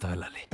జాగ్రత్త వెళ్ళాలి.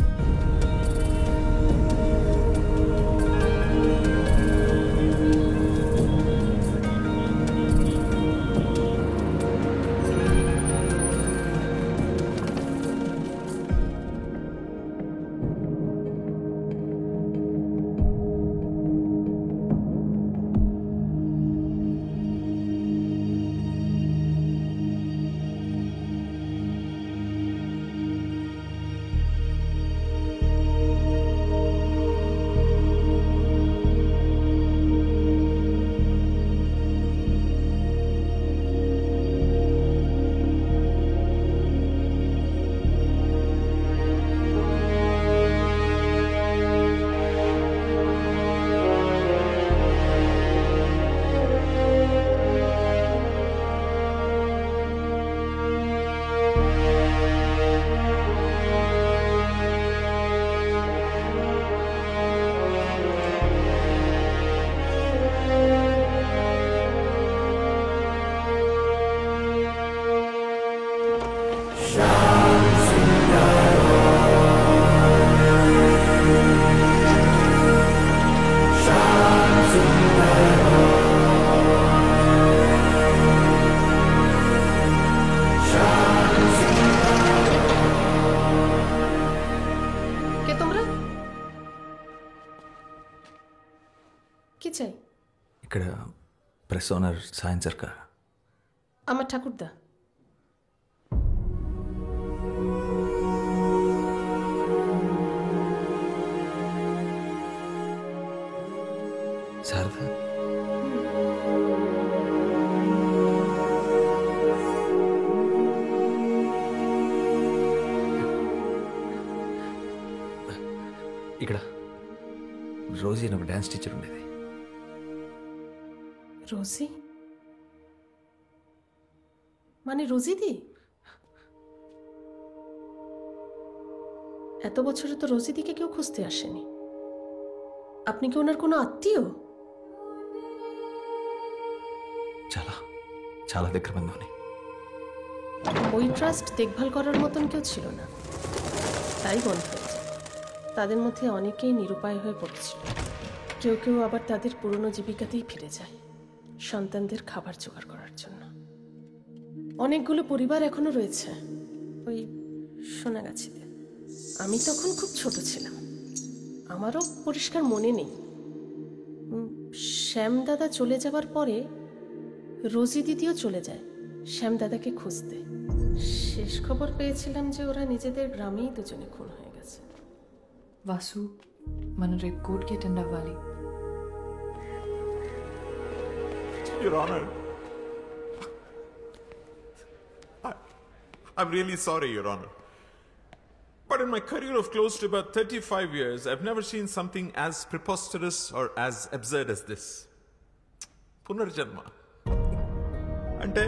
ఇక్కడ ప్రెస్ ఓనర్ సాయం సర్కార్. আমার ঠাকুরদা శారదా, ఇక్కడ రోజీ అని ఒక డ్యాన్స్ టీచర్ ఉండేది. রোজি মানে রোজিদি? এত বছরে তো রোজিদিকে কেউ খুঁজতে আসেনি। আপনি কি ওনার কোনো আত্মীয়? చాలా చాలా దగ్గర బంధువుని. ওই ট্রাস্ট দেখভাল করার মতন কেউ ছিল না, তাই বন্ধ হয়েছে। তাদের মধ্যে অনেকেই নিরুপায় হয়ে পড়েছিল, কেউ কেউ আবার তাদের পুরনো জীবিকাতেই ফিরে যায় সন্তানদের খাবার জোগাড় করার জন্য। অনেকগুলো পরিবার এখনো রয়েছে ওই সোনাগাছিতে। আমি তখন খুব ছোট ছিলাম, আমারও পরিষ্কার মনে নেই। শ্যামদাদা চলে যাবার পরে রোজি দিদিও চলে যায় শ্যামদাদাকে খুঁজতে। শেষ খবর পেয়েছিলাম যে ওরা নিজেদের গ্রামেই দুজনে খুন হয়ে গেছে। వాసు, మనం రేపు కోర్టుకి అటెండ్ అవ్వాలి. Your Honor, I'm really sorry, Your Honor. But in my career of close to about 35 years, I've never seen something as preposterous or as absurd as this. పునర్జన్మ అంటే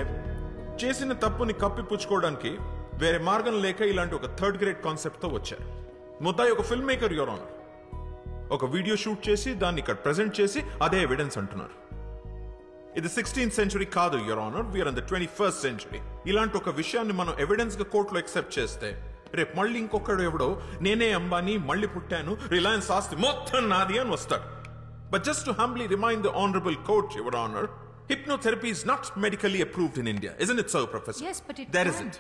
చేసిన తప్పుని కప్పిపుచ్చుకోవడానికి వేరే మార్గం లేక ఇలాంటి ఒక థర్డ్ గ్రేడ్ కాన్సెప్ట్తో వచ్చారు. ముద్దాయి ఒక ఫిల్మ్ మేకర్, యువర్ ఆనర్. ఒక వీడియో షూట్ చేసి దాన్ని ఇక్కడ ప్రెజెంట్ చేసి అదే ఎవిడెన్స్ అంటున్నారు. ఇది 16th century కాదు, your honour. We are in the 21st century. ఇలాంటి ఒక విషయాన్ని మనం ఎవిడెన్స్ గా కోర్టులో ఎక్సెప్ట్ చేస్తే రేపు మళ్ళీ ఇంకొకడు ఎవడో నేనే అంబానీ మళ్ళీ పుట్టాను, రిలయన్స్ ఆస్తి మొత్తం నాది అని వస్తాడు. But just to humbly remind the honourable court, your honour, hypnotherapy is not medically approved in India. Isn't it so, Professor? Yes, but it there isn't.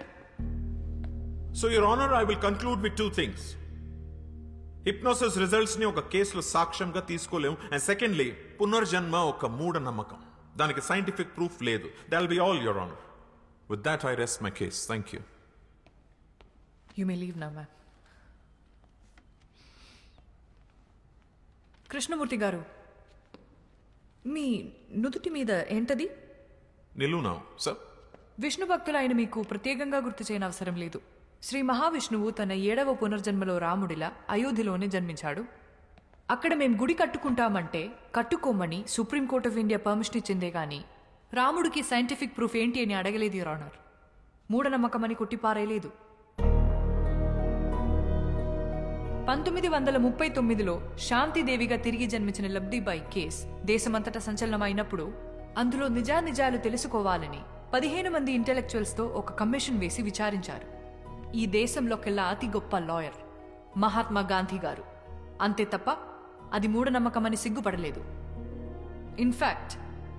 So, Your Honor, I will conclude with two things. Hypnosis results ni oka case lo sakshamga teeskolem, and secondly, punarjanma oka mooda namakam. Daniki scientific proof ledu. That'll be all, Your Honor. With that, I rest my case. Thank you. You may leave now, ma'am. Krishnamurthy గారు, మీ నుదుటి మీద ఏంటది? నిలువునా sir? Vishnu భక్తులైన మీకు ప్రత్యేకంగా గుర్తు చేయని అవసరం లేదు. శ్రీ మహావిష్ణువు తన 7వ పునర్జన్మలో రాముడిలా అయోధ్యలోనే జన్మించాడు. అక్కడ మేం గుడి కట్టుకుంటామంటే కట్టుకోమని సుప్రీంకోర్ట్ ఆఫ్ ఇండియా పర్మిషన్ ఇచ్చిందే గాని రాముడికి సైంటిఫిక్ ప్రూఫ్ ఏంటి అని అడగలేదు, యువర్ ఆనర్. మూఢనమ్మకమని కొట్టిపారేయలేదు. 1939లో శాంతిదేవిగా తిరిగి జన్మించిన లబ్ధిబాయి కేస్ దేశమంతటా సంచలనమైనప్పుడు అందులో నిజానిజాలు తెలుసుకోవాలని 15 మంది ఇంటెలెక్చువల్స్తో ఒక కమిషన్ వేసి విచారించారు. ఈ దేశంలోకెల్లా అతి గొప్ప లాయర్ మహాత్మా గాంధీ గారు. అంతే తప్ప అది మూఢనమ్మకమని సిగ్గుపడలేదు. ఇన్ఫ్యాక్ట్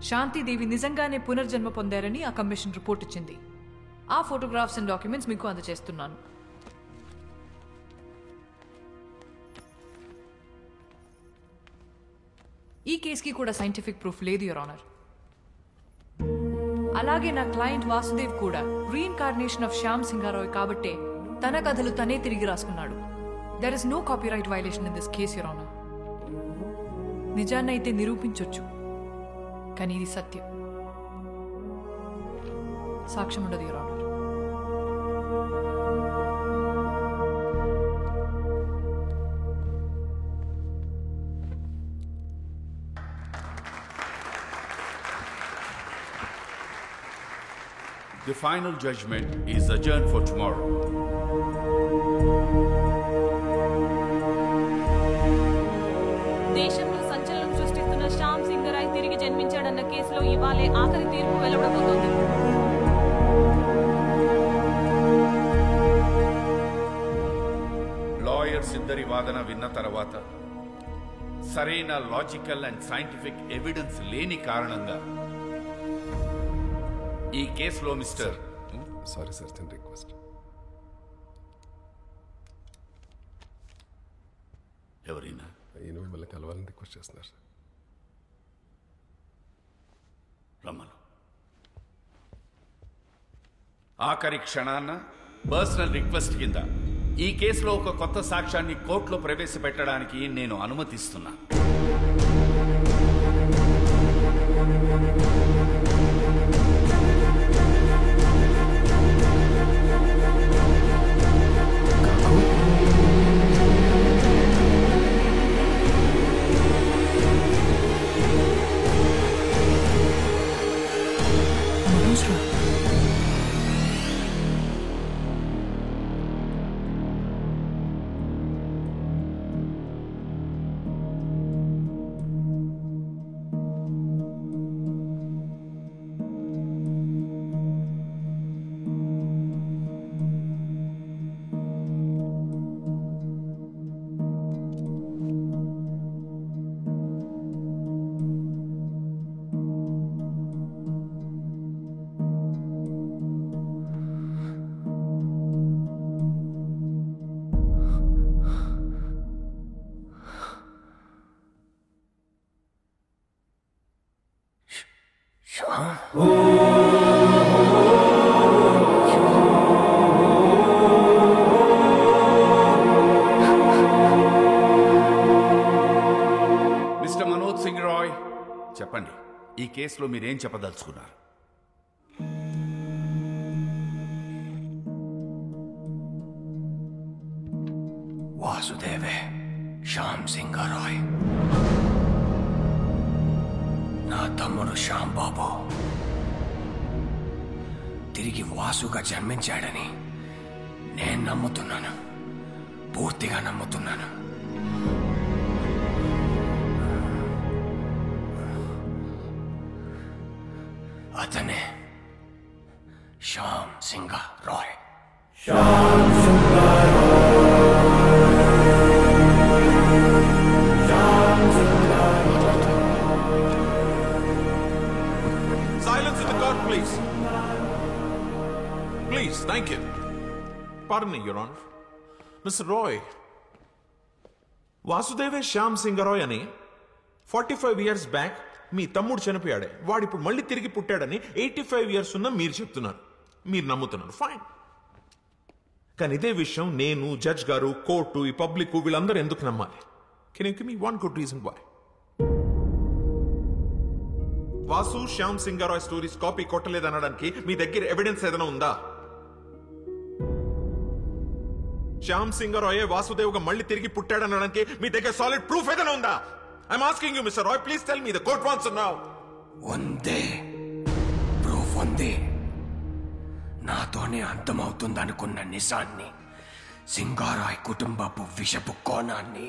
శాంతిదేవి నిజంగానే పునర్జన్మ పొందారని ఆ కమిషన్ రిపోర్ట్ ఇచ్చింది. ఆ ఫోటోగ్రాఫ్స్ అండ్ డాక్యుమెంట్స్ మీకు అందజేస్తున్నాను. ఈ కేసుకి కూడా సైంటిఫిక్ ప్రూఫ్ లేదు, యువర్ ఆనర్. అలాగే నా క్లయింట్ వాసుదేవ్ కూడా రీఇన్కార్నేషన్ ఆఫ్ శ్యామ్ సింగారాయ్ కాబట్టే తన కథలు తనే తిరిగి రాసుకున్నాడు. There is no copyright violation in this case, your honour. నిజాన్నైతే నిరూపించొచ్చు, కానీ ఇది సత్యం. సాక్ష్యం ఉండదు, your honour. The final judgment is adjourned for tomorrow. దేశంలో సంచలనం సృష్టిస్తున్న శ్యామ్ సింగరాయ్ తిరిగి జన్మించాడన్న కేసులో ఇవాళే ఆఖరి తీర్పు వెలువడబోతోంది. లాయర్స్ ఇద్దరి వాదన విన్న తర్వాత సరైన లాజికల్ అండ్ సైంటిఫిక్ ఎవిడెన్స్ లేని కారణంగా ఈ కేసులో మిస్టర్ సారీ సార్, చిన్న రిక్వెస్ట్. ఎవరైనా ఈయన మిమ్మల్ని కలవాలని రిక్వెస్ట్ చేస్తున్నారు సార్. రమ్మను. ఆఖరి క్షణాన్న పర్సనల్ రిక్వెస్ట్ కింద ఈ కేసులో ఒక కొత్త సాక్ష్యాన్ని కోర్టులో ప్రవేశపెట్టడానికి నేను అనుమతిస్తున్నా. మిస్టర్ మనోజ్ సింగ్ రాయ్, చెప్పండి, ఈ కేసులో మీరేం చెప్పదలుచుకున్నారు? వాసుదేవే శ్యామ్ సింగారాయ్, నా తమ్ముడు శ్యామ్ బాబు తిరిగి వాసుగా జన్మించాడని నేను నమ్ముతున్నాను, పూర్తిగా నమ్ముతున్నాను. అతనే Shyam Singharoy. Silence in the court, please. Please, thank you. Pardon me, Your Honor. Mr. Roy, వాసుదేవే Shyam Singha Roy అని 45 years బ్యాక్ మీ తమ్ముడు చనిపోయాడే, వాడు ఇప్పుడు మళ్ళీ తిరిగి పుట్టాడని 85 years ఉన్న మీరు చెప్తున్నారు, మీరు నమ్ముతున్నారు. ఫైన్. కానీ ఇదే విషయం నేను, జడ్జ్ గారు, కోర్టు, ఈ పబ్లిక్ వీళ్ళందరూ ఎందుకు నమ్మాలి? Can you give me one good reason why? Vasu Shyam Singha Roy stories copy కొట్టలేదనడానికి మీ దగ్గర ఎవిడెన్స్ ఏదైనా ఉందా? శ్యామ్ సింగరాయ్ వాసుదేవ్గా మళ్ళీ తిరిగి పుట్టాడనడానికి మీ దగ్గర సాలిడ్ ప్రూఫ్ ఏదైనా ఉందా? I'm asking you mister Roy, please tell me. The court wants to know. ఉంది, ప్రూఫ్ ఉంది. నాతోనే అంతమవుతుందనుకున్న నిజాన్ని, సింగారాయ్ కుటుంబపు విషపు కోణాన్ని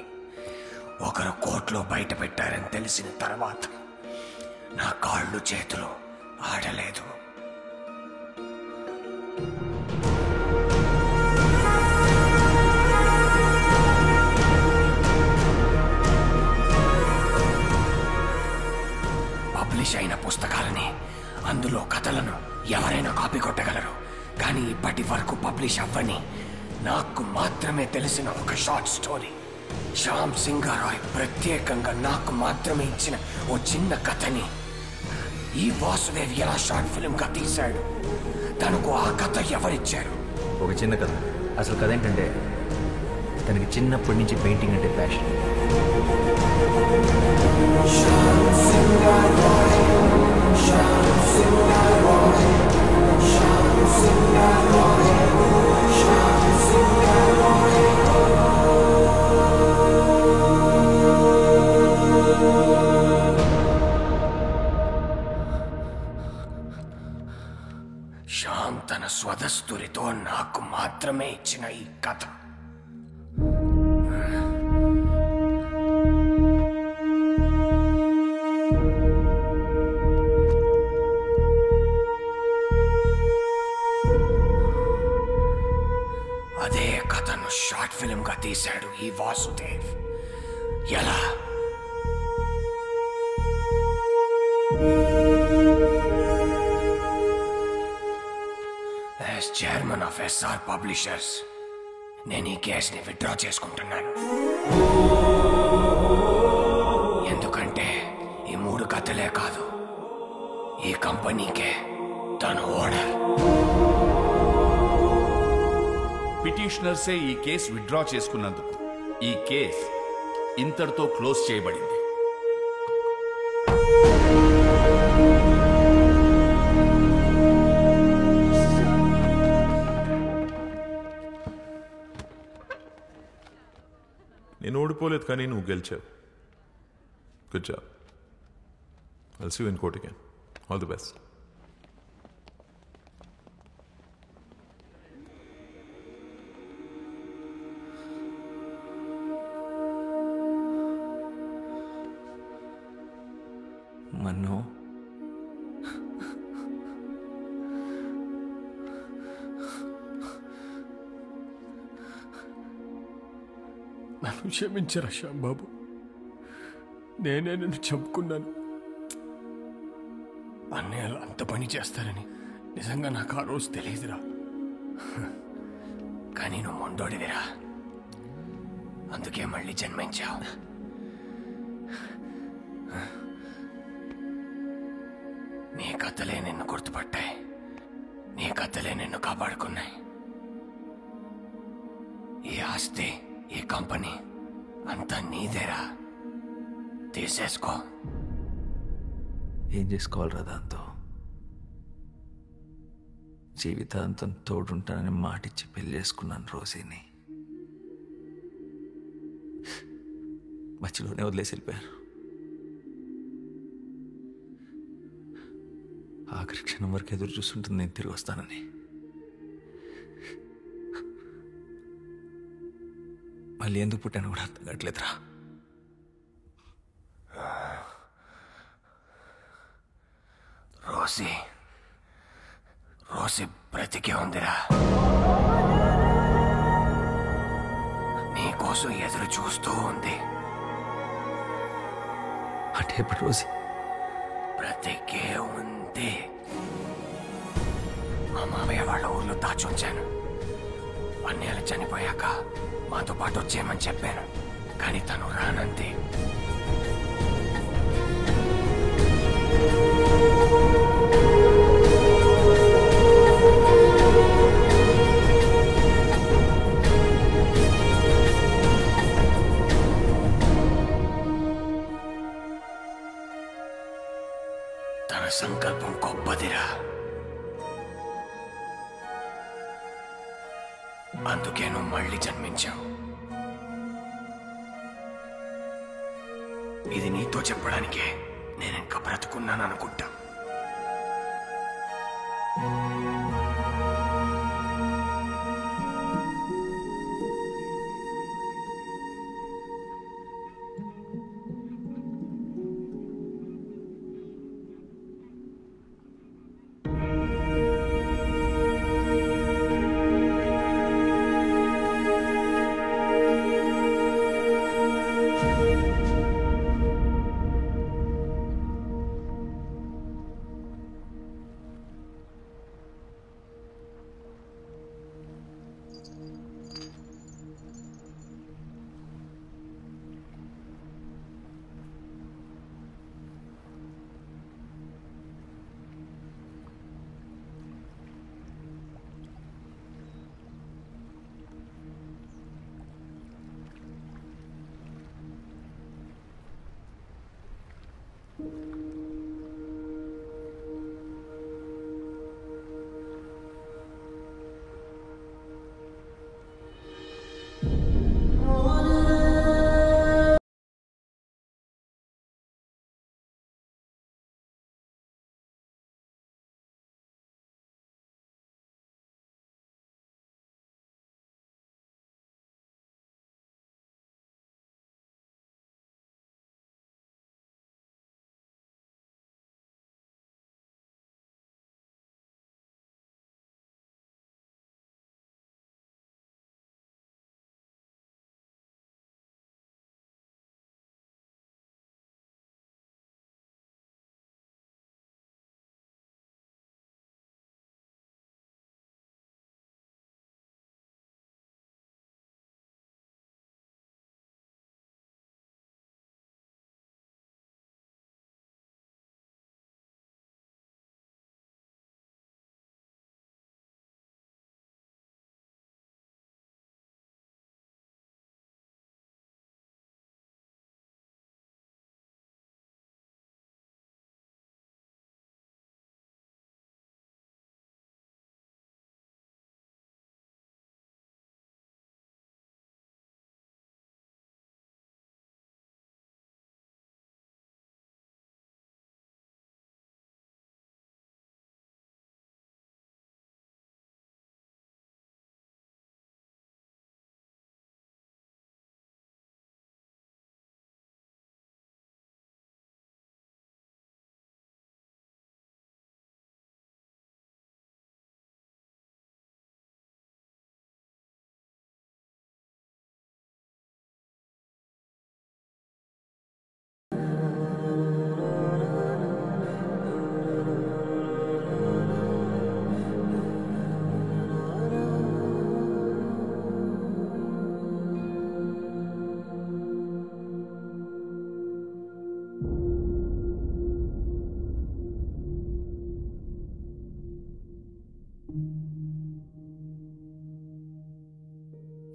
ఒకరు కోర్టులో బయట పెట్టారని తెలిసిన తర్వాత నా కాళ్ళు చేతులు ఆడలేదు. ఇందులో కథలను ఎవరైనా కాపీ కొట్టగలరు, కానీ ఇప్పటి వరకు పబ్లిష్ అవ్వని నాకు మాత్రమే తెలిసిన ఒక షార్ట్ స్టోరీ, శ్యామ్ సింగారాయ్ ప్రత్యేకంగా నాకు మాత్రమే ఇచ్చిన ఓ చిన్న కథని ఈ వాసుదేవ్ ఎలా షార్ట్ ఫిల్మ్ గా తీశాడు. తనకు ఆ కథ ఎవరిచ్చారు? ఒక చిన్న కథ. అసలు కథ ఏంటంటే తనకి చిన్నప్పటి నుంచి పెయింటింగ్ అంటే ప్యాషన్. శ్యామ్ తన స్వదస్తురితో నాకు మాత్రమే ఇచ్చిన ఈ కథ. అదే కథను షార్ట్ ఫిల్మ్ గా తీశాడు ఈ వాసుదేవ్. ఎలా? As chairman of SR publishers నేను ఈ కేసుని విత్డ్రా చేసుకుంటున్నాను. ఎందుకంటే ఈ 3 కథలే కాదు, ఈ కంపెనీకే తను ఓనర్. పిటిషనర్సే ఈ కేసు విత్డ్రా చేసుకున్నందుకు ఈ కేసు ఇంతటితో క్లోజ్ చేయబడింది. నేను ఓడిపోలేదు, కానీ నువ్వు గెలిచావు. Good job. I'll see you in court again. All the best. మన్ను, నన్ను క్షమించరా శ్యాంబాబు, నేనే నిన్ను చంపుకున్నాను. అన్నయ్యలు అంత పని చేస్తారని నిజంగా నాకు ఆ రోజు తెలియదురా. కానీ నువ్వు మొండోడివిరా, అందుకే మళ్ళీ జన్మించావు. నీ కథలే నిన్ను గుర్తుపట్టాయి, నీ కథలే నిన్ను కాపాడుకున్నాయి. ఈ ఆస్తి, ఈ కంపెనీ అంతా నీదేరా, తీసేసుకో. ఏం చేసుకోవాలరా దాంతో? జీవితాంతం తోడుంటానని మాటిచ్చి పెళ్లి చేసుకున్నాను రోజీని. మధ్యలోనే వదిలేసి వెళ్ళిపోయారు. ఆఖరి క్షణం వరకు ఎదురు చూస్తుంటుంది నేను తిరిగి వస్తానని. మళ్ళీ ఎందుకు పుట్టాను కూడా అర్థం కావట్లేదురా. రోసి బ్రతికే ఉందిరా, నీకోసం ఎదురు చూస్తూ ఉంది. అంటే ఇప్పుడు రోజీ బ్రతికే ఉంది. మా మామయ్య వాళ్ళ ఊర్లో దాచుంచాను. అన్నయ్యలు చనిపోయాక మాతో పాటు వచ్చేయమని చెప్పాను, కానీ తను రానంతే. తన సంకల్పం గొప్పదిరా, అందుకే నువ్వు మళ్ళీ జన్మించావు. ఇది నీతో చెప్పడానికే నేను ఇంకా బ్రతుకున్నాను అనుకుంటా.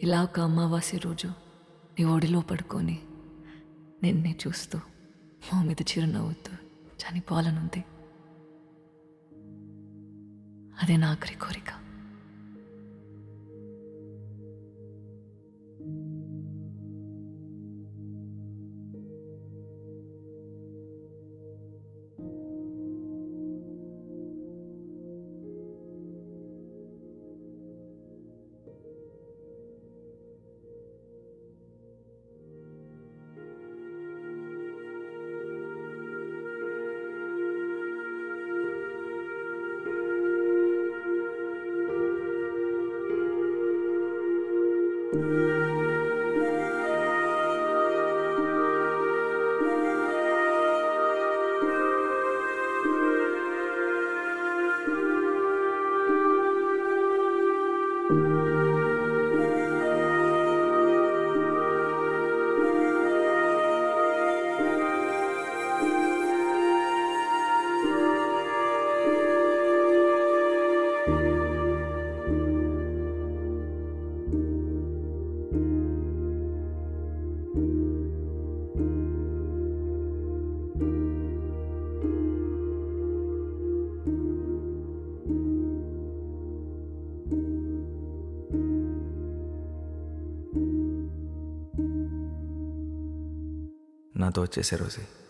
ఇలా ఒక అమావాస్య రోజు నీ ఒడిలో పడుకొని నిన్నే చూస్తూ మా మీద చిరునవ్వుతూ చనిపోవాలనుంది. అదే నా ఆఖరి కోరిక. నాతో వచ్చేసే రోజే